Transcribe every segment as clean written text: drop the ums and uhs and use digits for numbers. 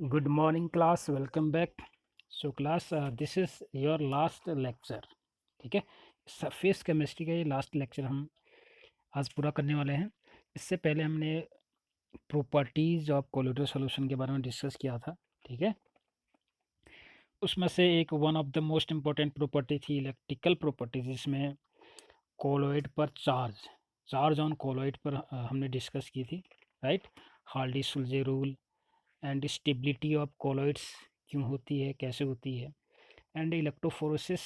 Good morning, class. Welcome back. So, class, this is your last lecture. ठीक है, surface chemistry का ये last lecture हम आज पूरा करने वाले हैं। इससे पहले हमने प्रॉपर्टीज ऑफ कोलोइडल सॉल्यूशन के बारे में डिस्कस किया था। ठीक है, उसमें से एक one of the most important property थी इलेक्ट्रिकल प्रॉपर्टी, जिसमें कोलोइड पर चार्ज ऑन कोलोइड पर हमने डिस्कस की थी, right. Hardy Schulze rule and stability of colloids क्यों होती है, कैसे होती है, एंड इलेक्ट्रोफोरेसिस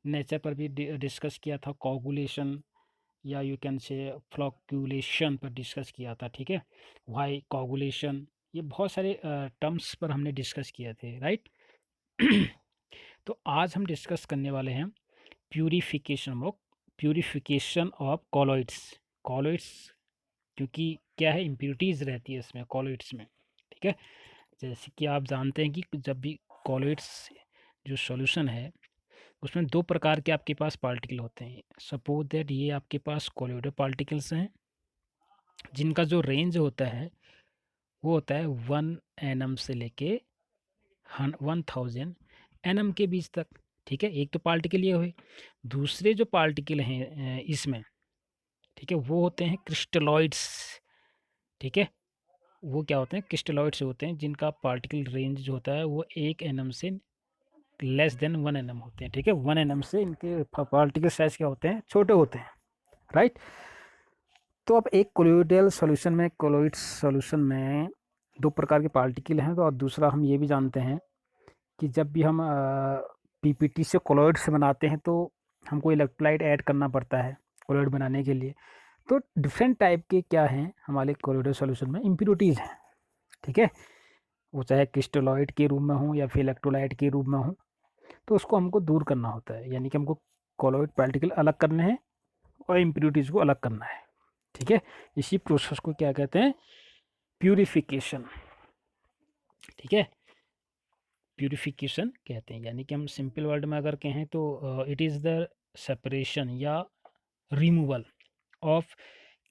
नेचर पर भी डिस्कस किया था। कोगुलेशन या यू कैन से फ्लोक्यूलेशन पर डिस्कस किया था। ठीक है, वाई कोगुलेशन, ये बहुत सारे टर्म्स पर हमने डिस्कस किए थे, राइट। तो आज हम डिस्कस करने वाले हैं प्यूरिफिकेशन ऑफ कॉलोइड्स, क्योंकि क्या है, इम्प्योरिटीज़ रहती है इसमें, कॉलोइड्स में। ठीक है, जैसे कि आप जानते हैं कि जब भी कॉलोइड्स जो सॉल्यूशन है, उसमें दो प्रकार के आपके पास पार्टिकल होते हैं। सपोज दैट ये आपके पास कोलोइडल पार्टिकल्स हैं, जिनका जो रेंज होता है वो होता है 1 nm से लेके 1000 nm के बीच तक। ठीक है, एक तो पार्टिकल ये हुए। दूसरे जो पार्टिकल हैं इसमें, ठीक है, वो होते हैं क्रिस्टलॉइड्स। ठीक है, वो क्या होते हैं, क्रिस्टलॉइड्स होते हैं, जिनका पार्टिकल रेंज जो होता है वो 1 nm से लेस देन 1 nm होते हैं। ठीक है, 1 nm से इनके पार्टिकल साइज क्या होते हैं, छोटे होते हैं, राइट। तो अब एक कोलोइड सॉल्यूशन में दो प्रकार के पार्टिकल हैं। तो और दूसरा हम ये भी जानते हैं कि जब भी हम पीपीटी से कोलोइड से बनाते हैं तो हमको इलेक्ट्रोलाइट ऐड करना पड़ता है कोलोइड बनाने के लिए। तो डिफरेंट टाइप के क्या हैं हमारे कोलोइडल सॉल्यूशन में, इम्प्योरिटीज़ हैं। ठीक है, वो चाहे क्रिस्टलॉइड के रूप में हो या फिर इलेक्ट्रोलाइट के रूप में हो, तो उसको हमको दूर करना होता है। यानी कि हमको कोलोइड पार्टिकल अलग करने हैं और इम्प्योरिटीज़ को अलग करना है। ठीक है, इसी प्रोसेस को क्या कहते हैं, प्यूरिफिकेशन। ठीक है, प्यूरिफिकेशन कहते हैं। यानी कि हम सिंपल वर्ड में अगर कहें तो इट इज़ द सेपरेशन या removal of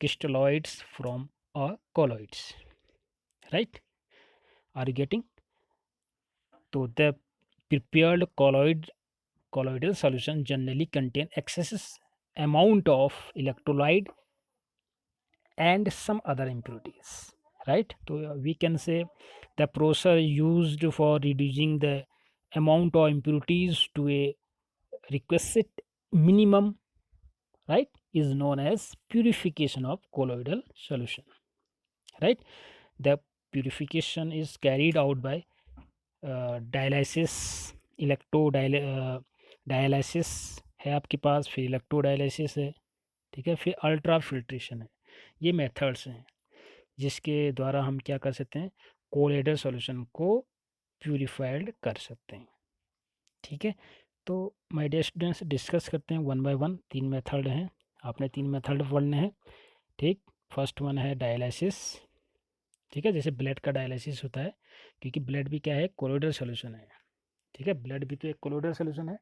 crystalloids from colloids, right. Are you getting? तो the prepared colloidal solution generally contain excess amount of electrolyte and some other impurities, right. So we can say the process used for reducing the amount of impurities to a requisite minimum, right, is known as purification of colloidal solution, right. The purification is carried out by dialysis, dialysis है आपके पास, फिर electrodialysis है। ठीक है, फिर ultra filtration है। ये methods हैं जिसके द्वारा हम क्या कर सकते हैं, कोलोइडल सॉल्यूशन को प्यूरिफाइड कर सकते हैं। ठीक है, तो माय डियर स्टूडेंट्स, डिस्कस करते हैं वन बाय वन। 3 मेथड हैं, आपने 3 मेथड पढ़ने हैं। ठीक, फर्स्ट वन है डायलिसिस। ठीक है, जैसे ब्लड का डायलिसिस होता है, क्योंकि ब्लड भी क्या है, कोलोइडल सॉल्यूशन है। ठीक है, ब्लड भी तो एक कोलोइडल सॉल्यूशन है,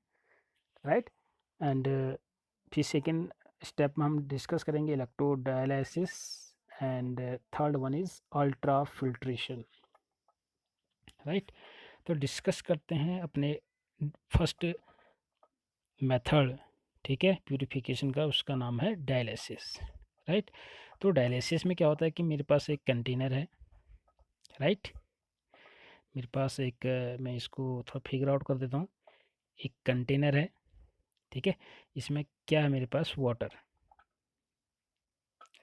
राइट। एंड फिर सेकेंड स्टेप में हम डिस्कस करेंगे electrodialysis, and third one is ultra filtration, right. तो डिस्कस करते हैं अपने फर्स्ट मेथड, ठीक है, प्यूरिफिकेशन का। उसका नाम है डायलिसिस, राइट। तो डायलिसिस में क्या होता है कि मेरे पास एक कंटेनर है, राइट। मेरे पास एक मैं इसको थोड़ा फिगर आउट कर देता हूँ। एक कंटेनर है, ठीक है, इसमें क्या है, मेरे पास वाटर,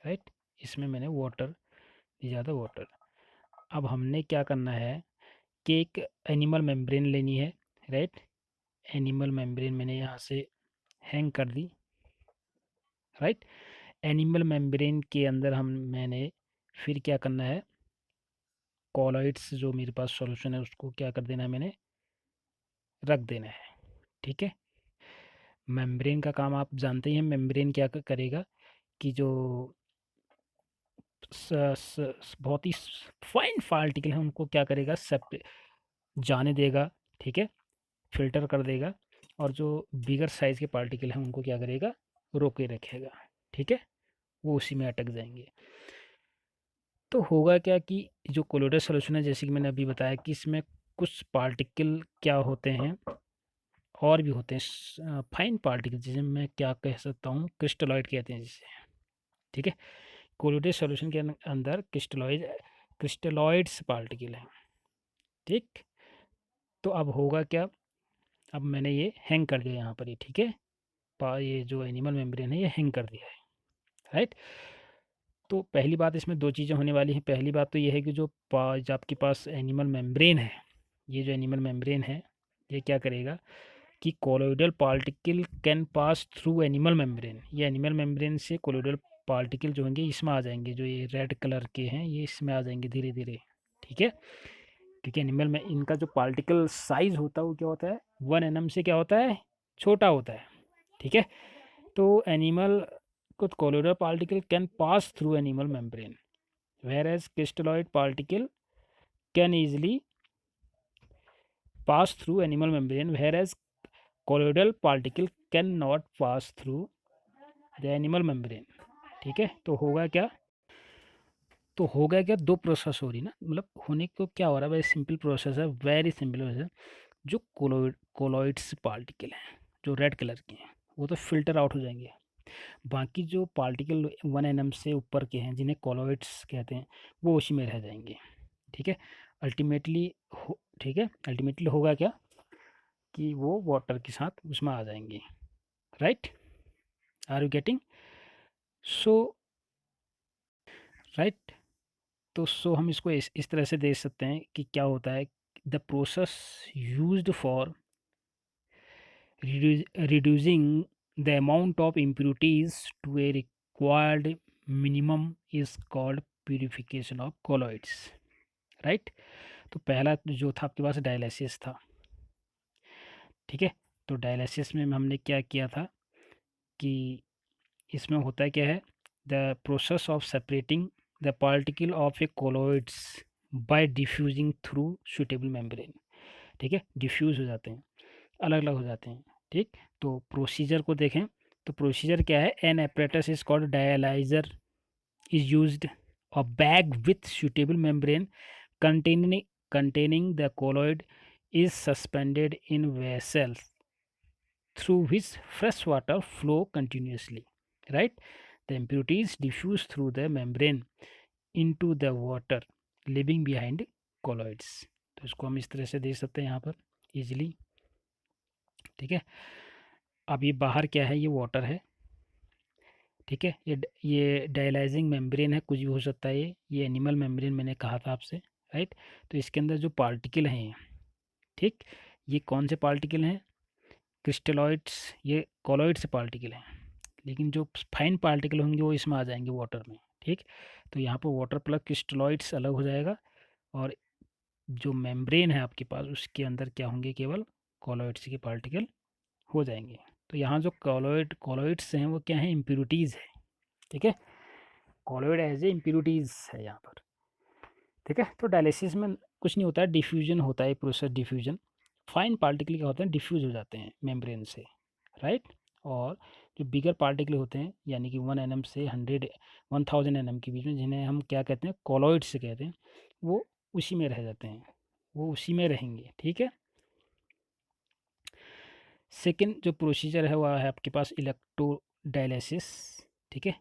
राइट। इसमें मैंने वाटर दिया था, वाटर। अब हमने क्या करना है कि एक एनिमल मेम्ब्रेन लेनी है, राइट। एनिमल मेम्ब्रेन मैंने यहाँ से हैंग कर दी, राइट। एनिमल मेम्ब्रेन के अंदर मैंने फिर क्या करना है, कॉलॉइड्स जो मेरे पास सॉल्यूशन है उसको क्या कर देना है, मैंने रख देना है। ठीक है, मेम्ब्रेन का काम आप जानते ही हैं। मेम्ब्रेन क्या करेगा कि जो बहुत ही फाइन पार्टिकल हैं उनको क्या करेगा, सब जाने देगा। ठीक है, फिल्टर कर देगा, और जो बिगर साइज़ के पार्टिकल हैं उनको क्या करेगा, रोके रखेगा। ठीक है, वो उसी में अटक जाएंगे। तो होगा क्या कि जो कोलोइडल सॉल्यूशन है, जैसे कि मैंने अभी बताया कि इसमें कुछ पार्टिकल क्या होते हैं, और भी होते हैं फाइन पार्टिकल, जिसे मैं क्या कह सकता हूँ, क्रिस्टलॉइड कहते हैं जिसे, ठीक है। कोलोइडल सॉल्यूशन के अंदर क्रिस्टलॉइड्स पार्टिकल हैं, ठीक। तो अब होगा क्या, अब मैंने ये हैंग कर दिया यहाँ पर, ये ठीक है, ये जो एनिमल मेम्ब्रेन है ये हैंग कर दिया है, राइट। तो पहली बात, इसमें दो चीज़ें होने वाली हैं। पहली बात तो ये है कि जो आपके पास एनिमल मेम्ब्रेन है, ये जो एनिमल मेम्ब्रेन है, ये क्या करेगा कि colloidal particle can pass through animal membrane. ये एनिमल मेम्ब्रेन से कोलोइडल पार्टिकल जो होंगे इसमें आ जाएंगे, जो ये रेड कलर के हैं ये इसमें आ जाएंगे धीरे धीरे, ठीक है। क्योंकि एनिमल में इनका जो पार्टिकल साइज होता है वो क्या होता है, 1 nm से क्या होता है, छोटा होता है, ठीक है। तो एनिमल को colloidal particle can pass through animal membrane, whereas crystalloid particle can easily pass through animal membrane, whereas colloidal particle can not pass through the animal membrane, ठीक है। तो होगा क्या, तो होगा क्या, दो प्रोसेस हो रही ना, मतलब होने को क्या हो रहा है, वेरी सिंपल प्रोसेस है, वेरी सिंपल प्रोसेस। जो कोलोइड्स पार्टिकल हैं जो रेड कलर के हैं वो तो फिल्टर आउट हो जाएंगे, बाकी जो पार्टिकल 1 nm से ऊपर के हैं जिन्हें कोलोइड्स कहते हैं वो उसी में रह जाएंगे, ठीक है। अल्टीमेटली ठीक है, अल्टीमेटली होगा क्या कि वो वाटर के साथ उसमें आ जाएंगे, right. Are you getting? So right, तो हम इसको इस तरह से देख सकते हैं कि क्या होता है, the process used for reducing the amount of impurities to a required minimum is called purification of colloids, right. तो पहला जो था आपके पास डायलिसिस था, ठीक है। तो डायलिसिस में हमने क्या किया था कि इसमें होता क्या है, the process of separating the particle of a colloids by diffusing through suitable membrane, ठीक है। डिफ्यूज हो जाते हैं, अलग अलग हो जाते हैं, ठीक। तो प्रोसीजर को देखें तो प्रोसीजर क्या है, an apparatus is called dialyser is used a bag with suitable membrane containing the colloid is suspended in vessels through which fresh water flow continuously, right. The impurities diffuse through the membrane into the water leaving behind colloids। तो इसको हम इस तरह से देख सकते हैं यहाँ पर इजीली, ठीक है। अब ये बाहर क्या है, ये वाटर है, ठीक है। ये डायलाइजिंग मेम्ब्रेन है, कुछ भी हो सकता है, ये एनिमल मेम्ब्रेन मैंने कहा था आपसे, राइट। तो इसके अंदर जो पार्टिकल हैं, ठीक, ये कौन से पार्टिकल हैं, क्रिस्टलॉइड्स, ये कॉलॉइड से पार्टिकल हैं, लेकिन जो फाइन पार्टिकल होंगे वो इसमें आ जाएंगे वाटर में, ठीक। तो यहाँ पर वाटर प्लस क्रिस्टलॉइड्स अलग हो जाएगा, और जो मेम्ब्रेन है आपके पास उसके अंदर क्या होंगे, केवल कॉलॉइड्स के पार्टिकल हो जाएंगे। तो यहाँ जो कॉलॉइड्स हैं वो क्या हैं, इम्प्यूरिटीज़ है, ठीक है। कॉलॉइड एज ए इम्प्यूरिटीज़ है यहाँ पर, ठीक है। तो डायलिसिस में कुछ नहीं होता है, डिफ्यूजन होता है, प्रोसेस डिफ्यूजन, फाइन पार्टिकल क्या होते हैं, डिफ्यूज हो जाते हैं मेम्ब्रेन से, राइट। और जो बिगर पार्टिकल होते हैं यानी कि 1 nm से 1000 nm के बीच में, जिन्हें हम क्या कहते हैं, कॉलॉइड से कहते हैं, वो उसी में रह जाते हैं, वो उसी में रहेंगे, ठीक है। सेकेंड जो प्रोसीजर है वह है आपके पास इलेक्ट्रोडायलिसिस, ठीक है।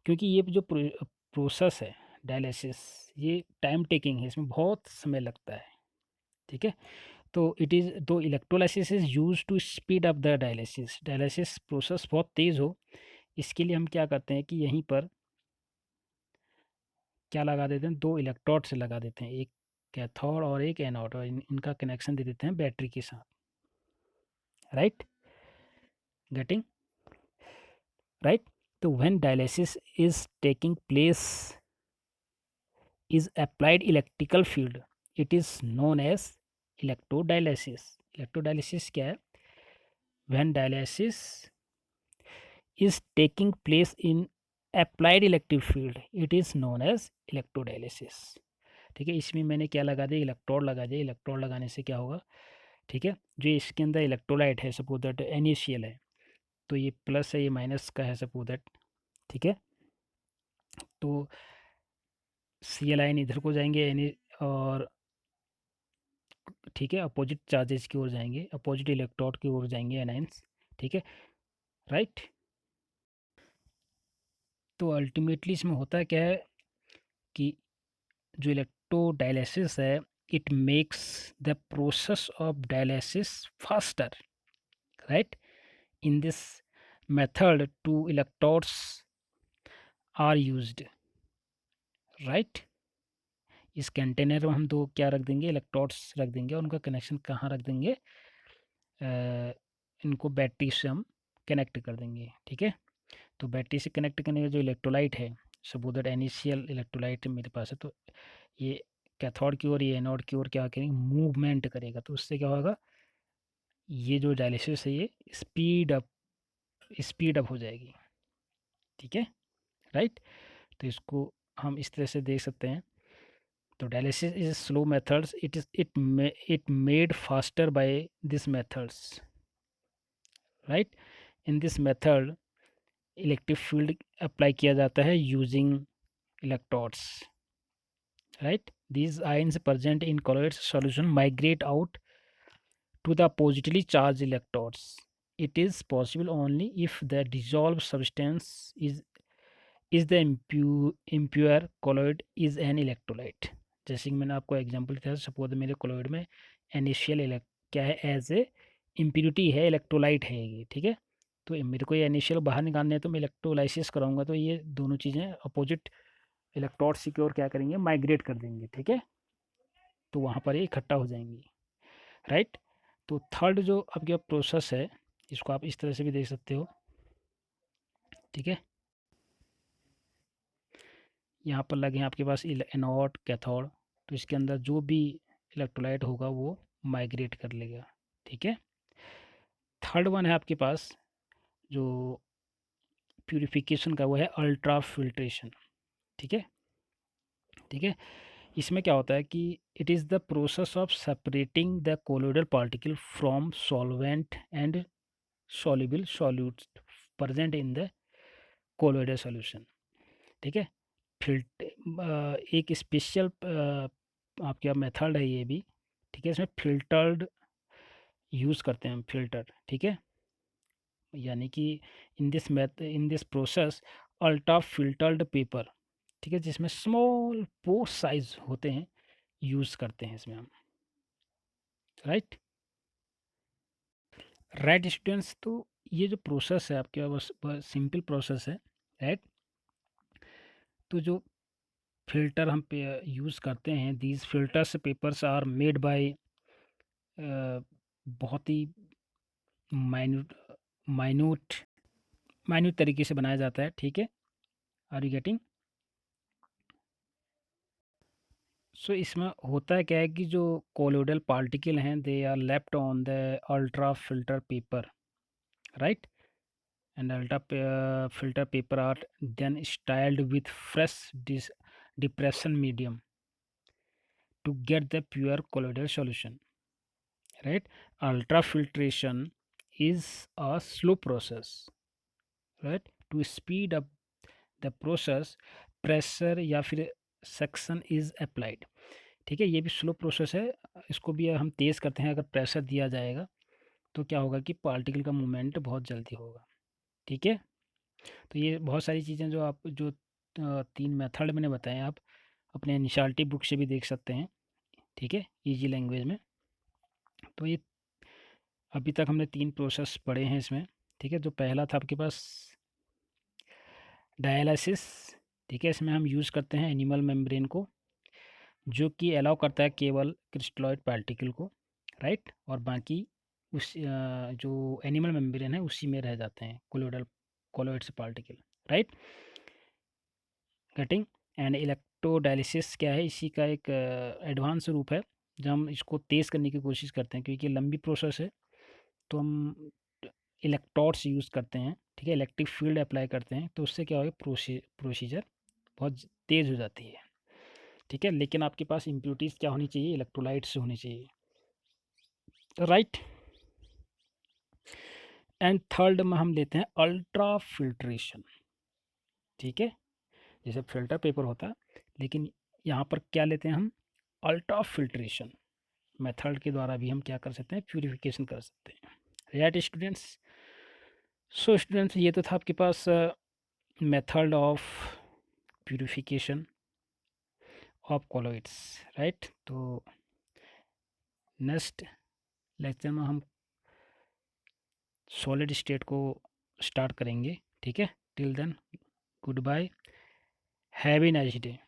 क्योंकि ये जो प्रोसेस है डायलिसिस, ये टाइम टेकिंग है, इसमें बहुत समय लगता है, ठीक है। तो it is though electrolysis is use to speed up the dialysis, dialysis process बहुत तेज़ हो, इसके लिए हम क्या करते हैं कि यहीं पर क्या लगा देते हैं, दो इलेक्ट्रोड से लगा देते हैं, एक कैथोड और एक एनोड, और इनका कनेक्शन दे देते हैं बैटरी के साथ, राइट, गेटिंग, राइट। तो when dialysis is taking place is applied electrical field, it is known as electrodialysis। electrodialysis क्या है, when dialysis is taking place in applied electric field it is known as electrodialysis, ठीक है। इसमें मैंने क्या लगा दिया, इलेक्ट्रोड लगा दिया, इलेक्ट्रोड लगाने से क्या होगा, ठीक है, जो इसके अंदर इलेक्ट्रोलाइट है, सपोज दैट NaCl है, तो ये प्लस है, ये माइनस का है, सपोज दैट, ठीक है। तो Cl आयन इधर को जाएंगे और ठीक है, अपोजिट चार्जेस की ओर जाएंगे, अपोजिट इलेक्ट्रोड की ओर जाएंगे एनाइंस, ठीक है, राइट। तो अल्टीमेटली इसमें होता क्या है कि जो इलेक्ट्रोडायलिसिस है, it makes the process of dialysis faster, right. In this method two electrodes are used, right. इस कंटेनर में हम दो क्या रख देंगे, इलेक्ट्रोड्स रख देंगे, और उनका कनेक्शन कहाँ रख देंगे, इनको बैटरी से हम कनेक्ट कर देंगे, ठीक है। तो बैटरी से कनेक्ट करने का जो इलेक्ट्रोलाइट है, सपोज दैट इनिशियल इलेक्ट्रोलाइट मेरे पास है, तो ये कैथोड की ओर, ये एनोड की ओर क्या करेंगे, मूवमेंट करेगा। तो उससे क्या होगा, ये जो डायलिसिस है ये स्पीड अप हो जाएगी, ठीक है, राइट। तो इसको हम इस तरह से देख सकते हैं। तो dialysis is slow methods, it made faster by this methods, right. In this method electric field apply किया जाता है using electrodes, right. These ions present in colloid solution migrate out to the positively charged electrodes. It is possible only if the dissolved substance is the impure colloid is an electrolyte. जैसे कि मैंने आपको example दिया, suppose मेरे colloid में initial क्या है, as a impurity है, इलेक्ट्रोलाइट है ये, ठीक है। तो मेरे को ये इनिशियल बाहर निकालने है, तो मैं इलेक्ट्रोलाइसिस कराऊंगा, तो ये दोनों चीज़ें अपोजिट इलेक्ट्रोड्स की ओर क्या करेंगे, माइग्रेट कर देंगे, ठीक है। तो वहाँ पर ये इकट्ठा हो जाएंगी, राइट। तो थर्ड जो आपके प्रोसेस है, इसको आप इस तरह से भी देख सकते हो, ठीक है। यहाँ पर लगे हैं आपके पास एनोड कैथोड, तो इसके अंदर जो भी इलेक्ट्रोलाइट होगा वो माइग्रेट कर लेगा, ठीक है। थर्ड वन है आपके पास जो प्यूरिफिकेशन का, वो है अल्ट्रा फिल्ट्रेशन, ठीक है, ठीक है। इसमें क्या होता है कि it is the process of separating the colloidal particle from solvent and soluble solutes present in the colloidal solution, ठीक है। एक स्पेशल आपका मेथड है ये भी, ठीक है। इसमें फिल्टर्ड यूज़ करते हैं हम, फिल्टर, ठीक है। यानी कि in this process ultra filtered paper, ठीक है, जिसमें स्मॉल पोर साइज होते हैं, यूज़ करते हैं इसमें हम, राइट। राइट स्टूडेंट्स, तो ये जो प्रोसेस है आपके पास सिंपल प्रोसेस है, राइट। तो जो फिल्टर हम पे यूज़ करते हैं, these filters papers are made by बहुत ही माइन्यूट माइन्यूट माइन्यूट तरीके से बनाया जाता है, ठीक है। Are you getting. सो इसमें होता है क्या है कि जो कोलोइडल पार्टिकल हैं, they are left on the ultra filter paper, right. And ultra filter paper are then styled with fresh depression medium to get the pure colloidal solution, right. Ultrafiltration is a slow process, right. To speed up the process, pressure या फिर suction is applied, ठीक है। ये भी slow process है, इसको भी हम तेज़ करते हैं। अगर प्रेशर दिया जाएगा तो क्या होगा कि पार्टिकल का मूवमेंट बहुत जल्दी होगा, ठीक है। तो ये बहुत सारी चीज़ें जो आप जो तीन मेथड मैंने बताए, आप अपने एनसीईआरटी बुक से भी देख सकते हैं, ठीक है, इजी लैंग्वेज में। तो ये अभी तक हमने तीन प्रोसेस पढ़े हैं इसमें, ठीक है। जो पहला था आपके पास डायलिसिस, ठीक है। इसमें हम यूज़ करते हैं एनिमल मेम्ब्रेन को, जो कि अलाउ करता है केवल क्रिस्टलॉइड पार्टिकल को, राइट। और बाकी उस जो एनिमल मेम्ब्रेन है उसी में रह जाते हैं colloids particle, right. Cutting and electrodialysis क्या है, इसी का एक एडवांस रूप है, जब हम इसको तेज़ करने की कोशिश करते हैं, क्योंकि लंबी प्रोसेस है, तो हम इलेक्ट्रोड्स यूज़ करते हैं, ठीक है, इलेक्ट्रिक फील्ड अप्लाई करते हैं, तो उससे क्या होगा, प्रोसीजर बहुत तेज़ हो जाती है, ठीक है। लेकिन आपके पास इम्प्यूरिटीज़ क्या होनी चाहिए, इलेक्ट्रोलाइट्स होनी चाहिए, राइट। एंड थर्ड में हम लेते हैं अल्ट्रा फिल्ट्रेशन, ठीक है। जैसे फिल्टर पेपर होता है, लेकिन यहाँ पर क्या लेते हैं हम, अल्ट्रा फिल्ट्रेशन मेथड के द्वारा भी हम क्या कर सकते हैं, प्यूरिफिकेशन कर सकते हैं। Right students. सो स्टूडेंट्स ये तो था आपके पास method of purification of colloids, right. तो नेक्स्ट लेक्चर में हम सॉलिड स्टेट को स्टार्ट करेंगे, ठीक है। Till then good bye, have a nice day.